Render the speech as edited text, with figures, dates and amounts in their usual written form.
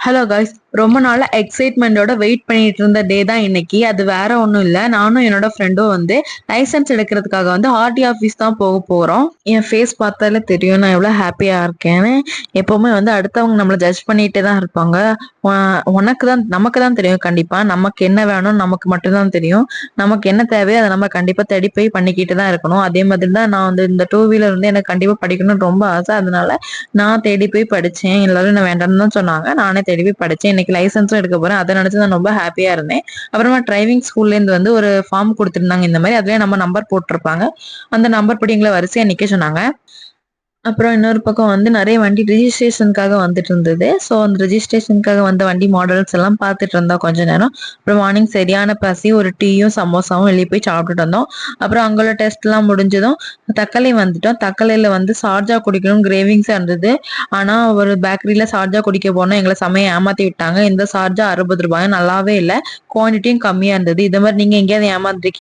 Hello guys, ரொம்ப நாளா எக்ஸைட்மெண்டோட wait பண்ணிட்டு இருந்த டே தான் இன்னைக்கு. அது வேற ஒன்றும் இல்லை, நானும் என்னோட ஃப்ரெண்டும் வந்து லைசன்ஸ் எடுக்கிறதுக்காக வந்து ஆர்டி ஆஃபீஸ் தான் போக போறோம். என் ஃபேஸ் பார்த்தாலே தெரியும் நான் எவ்வளோ ஹாப்பியா இருக்கேன்னு. எப்பவுமே வந்து அடுத்தவங்க நம்மளை ஜட்ஜ் பண்ணிட்டே தான் இருப்பாங்க. உனக்கு தான் நமக்கு தான் தெரியும், கண்டிப்பா நமக்கு என்ன வேணும் நமக்கு மட்டும்தான் தெரியும். நமக்கு என்ன தேவையோ அதை நம்ம கண்டிப்பா தேடி போய் பண்ணிக்கிட்டு தான் இருக்கணும். அதே மாதிரி தான் நான் வந்து இந்த டூ வீலர் வந்து எனக்கு கண்டிப்பா படிக்கணும்னு ரொம்ப ஆசை. அதனால நான் தேடி போய் படிச்சேன். எல்லாரும் நான் வேண்டாம்னு தான் சொன்னாங்க, நானே தேடி போய் படிச்சேன். இன்னைக்கு லைசன்ஸும் எடுக்க போறேன். அதை நினைச்சு நான் ரொம்ப ஹாப்பியா இருந்தேன். அப்புறமா டிரைவிங் ஸ்கூல்ல இருந்து வந்து ஒரு ஃபார்ம் கொடுத்திருந்தாங்க. இந்த மாதிரி அதுலயே நம்ம நம்பர் போட்டிருப்பாங்க. அந்த நம்பர் படி எங்களை வரிசையா நிக்க சொன்னாங்க. அப்புறம் இன்னொரு பக்கம் வந்து நிறைய வண்டி ரிஜிஸ்ட்ரேஷனுக்காக வந்துட்டு இருந்தது. ஸோ அந்த ரிஜிஸ்ட்ரேஷனுக்காக வந்த வண்டி மாடல்ஸ் எல்லாம் பார்த்துட்டு இருந்தோம் கொஞ்ச நேரம். அப்புறம் மார்னிங் சரியான பசி, ஒரு டீயும் சமோசாவும் வெளியே போய் சாப்பிட்டுட்டு வந்தோம். அப்புறம் அங்குள்ள டெஸ்ட் எல்லாம் முடிஞ்சதும் தக்கலை வந்துட்டோம். தக்கலையில வந்து சார்ஜா குடிக்கணும் கிரேவிங்ஸா இருந்தது. ஆனா ஒரு பேக்கரியில சார்ஜா குடிக்க போனோம், எங்களை செமையை ஏமாத்தி விட்டாங்க. இந்த சார்ஜா 60 ரூபாயும் நல்லாவே இல்லை, குவான்டிட்டியும் கம்மியா இருந்தது. இது மாதிரி நீங்க எங்கேயாவது ஏமாந்துருக்கீங்க?